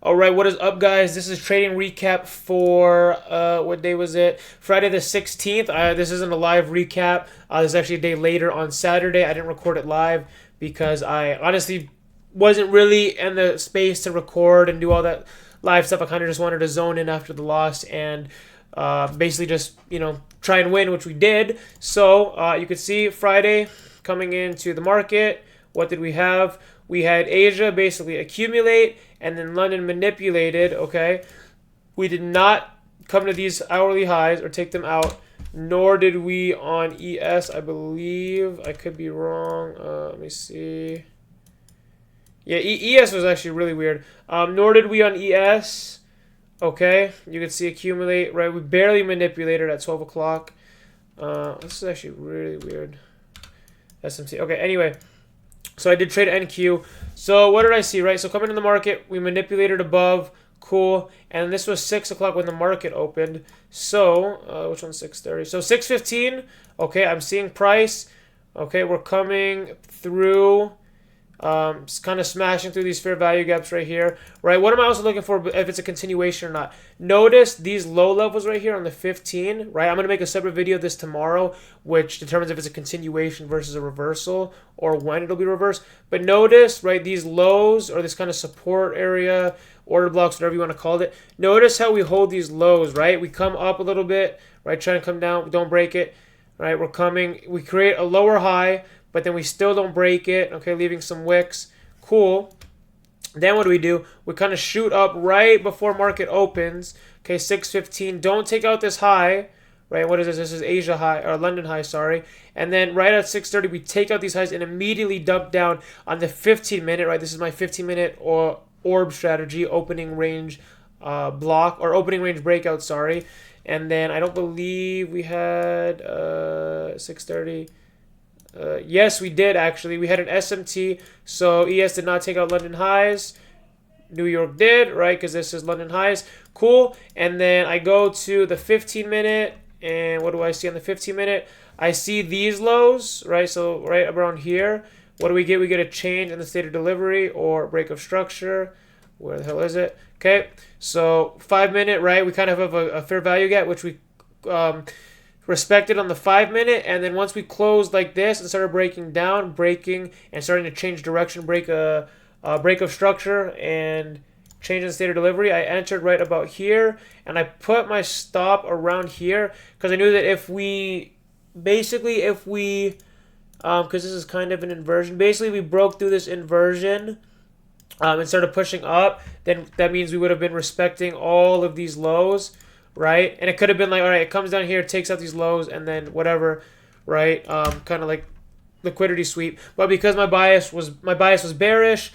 All right, what is up, guys? This is trading recap for what day was it? Friday the 16th. This isn't a live recap. This is actually a day later on Saturday. I didn't record it live because I honestly wasn't really in the space to record and do all that live stuff. I kind of just wanted to zone in after the loss and basically just try and win, which we did. So you could see Friday coming into the market. What did we have? We had Asia basically accumulate and then London manipulated, okay? We did not come to these hourly highs or take them out, nor did we on ES, I believe. I could be wrong. Let me see. Yeah, ES was actually really weird. Nor did we on ES. Okay, you can see accumulate, right? We barely manipulated at 12 o'clock. This is actually really weird. SMC. Okay, anyway. So I did trade NQ. So what did I see, right? So coming in the market, we manipulated above. Cool. And this was 6 o'clock when the market opened. So, which one's 6:30? So 6:15. Okay, I'm seeing price. Okay, we're coming through. Kind of smashing through these fair value gaps right here, right? What am I also looking for if it's a continuation or not? Notice these low levels right here on the 15, right? I'm going to make a separate video of this tomorrow, which determines if it's a continuation versus a reversal or when it'll be reversed. But notice, right, these lows or this kind of support area, order blocks, whatever you want to call it. Notice how we hold these lows, right? We come up a little bit, right? Try to come down, don't break it, right? We're coming, we create a lower high, but then we still don't break it, okay, leaving some wicks. Cool. Then what do? We kind of shoot up right before market opens. Okay, 6:15. Don't take out this high, right? What is this? This is Asia high, or London high, sorry. And then right at 6:30, we take out these highs and immediately dump down on the 15-minute, right? This is my 15-minute orb strategy, opening range block, or opening range breakout, sorry. And then I don't believe we had 6:30. Yes, we did actually. We had an SMT, so ES did not take out London highs. New York did, right? Because this is London highs. Cool. And then I go to the 15-minute, and what do I see on the 15-minute? I see these lows, right? So right around here. What do we get? We get a change in the state of delivery or break of structure. Where the hell is it? Okay. So 5-minute, right? We kind of have a fair value gap, which we respected on the 5-minute, and then once we closed like this and started breaking down, breaking and starting to change direction, break a break of structure and change in the state of delivery, I entered right about here and I put my stop around here because I knew that if we because this is kind of an inversion, basically we broke through this inversion and started pushing up, then that means we would have been respecting all of these lows, right? And it could have been like, all right, it comes down here, takes out these lows, and then whatever, right? Kind of like liquidity sweep. But because my bias was bearish,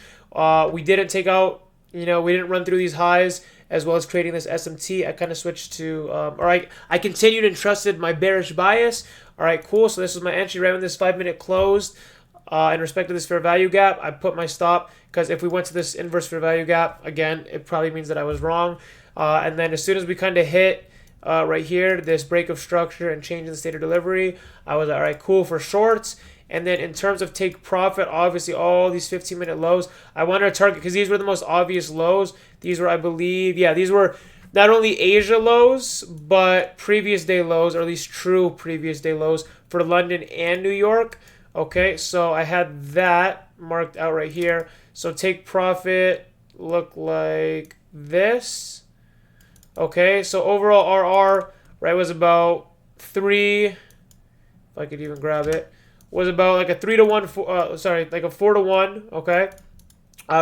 we didn't take out, we didn't run through these highs as well as creating this SMT. I kind of switched to, all right, I continued and trusted my bearish bias. All right, cool. So this was my entry right when this 5-minute closed. In respect to this fair value gap, I put my stop because if we went to this inverse fair value gap, again, it probably means that I was wrong. And then as soon as we kind of hit right here, this break of structure and change in the state of delivery, I was like, all right, cool for shorts. And then in terms of take profit, obviously all these 15-minute lows, I wanted to target because these were the most obvious lows. These were, I believe, yeah, these were not only Asia lows, but previous day lows, or at least true previous day lows for London and New York. Okay, so I had that marked out right here. So take profit look like this. Okay, so overall RR, right, was about 3, if I could even grab it, was about like a 3 to 1, like a 4 to 1, okay,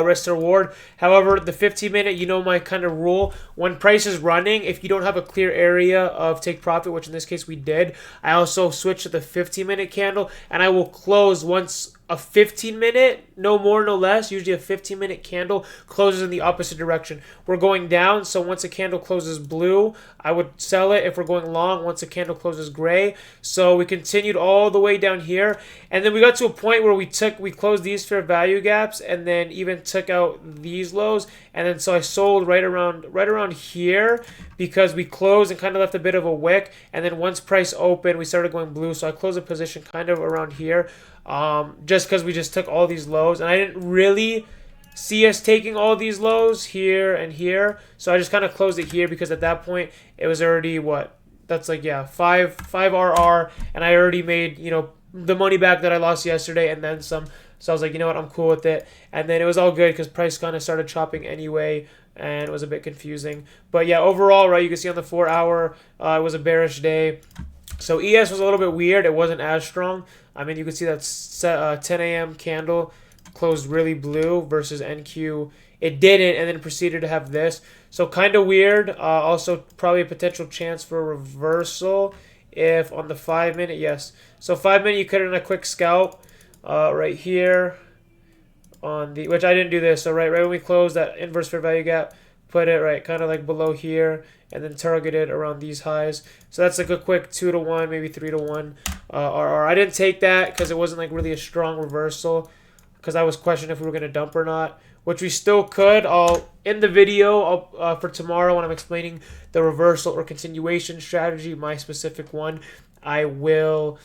risk to reward. However, the 15-minute, my kind of rule, when price is running, if you don't have a clear area of take profit, which in this case we did, I also switch to the 15-minute candle, and I will close once a 15-minute, no more, no less. Usually a 15-minute candle closes in the opposite direction. We're going down, so once a candle closes blue, I would sell it. If we're going long, once a candle closes gray. So we continued all the way down here, and then we got to a point where we closed these fair value gaps, and then even took out these lows, and then so I sold right around here because we closed and kind of left a bit of a wick, and then once price opened, we started going blue, so I closed a position kind of around here. Just because we just took all these lows, and I didn't really CS taking all these lows here and here. So I just kind of closed it here because at that point it was already what? That's like, yeah, 5 RR, and I already made, the money back that I lost yesterday and then some. So I was like, you know what, I'm cool with it. And then it was all good because price kind of started chopping anyway, and it was a bit confusing. But yeah, overall, right, you can see on the 4 hour, it was a bearish day. So ES was a little bit weird. It wasn't as strong. I mean, you can see that 10 a.m. candle closed really blue versus NQ. It didn't, and then proceeded to have this. So kind of weird. Also, probably a potential chance for a reversal if on the 5 minute, yes. So 5 minute, you cut in a quick scalp right here on the, which I didn't do this. So right when we closed that inverse fair value gap, put it right kind of like below here, and then targeted around these highs. So that's like a quick 2 to 1, maybe 3 to 1 RR. I didn't take that because it wasn't like really a strong reversal, because I was questioning if we were going to dump or not, which we still could. I'll in the video for tomorrow when I'm explaining the reversal or continuation strategy, my specific one, I will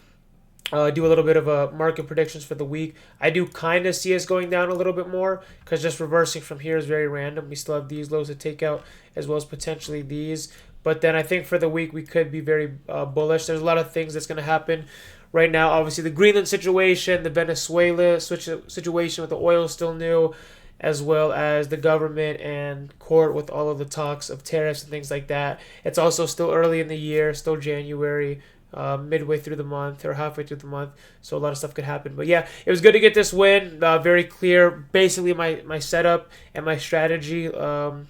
do a little bit of a market predictions for the week. I do kind of see us going down a little bit more because just reversing from here is very random. We still have these lows to take out as well as potentially these. But then I think for the week we could be very bullish. There's a lot of things that's going to happen right now. Obviously the Greenland situation, the Venezuela situation with the oil still new, as well as the government and court with all of the talks of tariffs and things like that. It's also still early in the year, still January. Midway through the month or halfway through the month, so a lot of stuff could happen. But yeah, it was good to get this win. Very clear, basically my setup and my strategy. All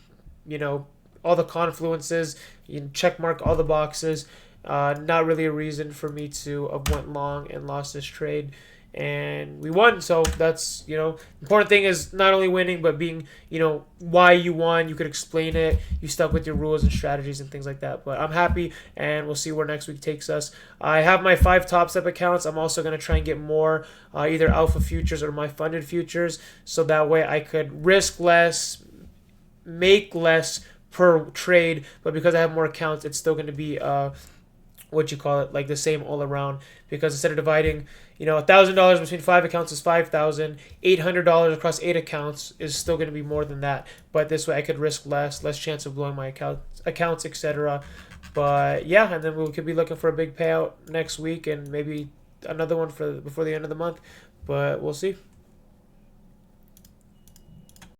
the confluences, you check mark all the boxes. Not really a reason for me to have went long and lost this trade, and we won. So that's, important thing is not only winning but being, why you won. You could explain it, you stuck with your rules and strategies and things like that. But I'm happy, and we'll see where next week takes us. I have my 5 Top Step accounts. I'm also going to try and get more either alpha futures or my funded futures, so that way I could risk less, make less per trade, but because I have more accounts, it's still going to be like the same all around, because instead of dividing, $1,000 between 5 accounts is $5,000, $800 across 8 accounts is still going to be more than that. But this way I could risk less chance of blowing my accounts, etc. But yeah, and then we could be looking for a big payout next week and maybe another one before the end of the month. But we'll see.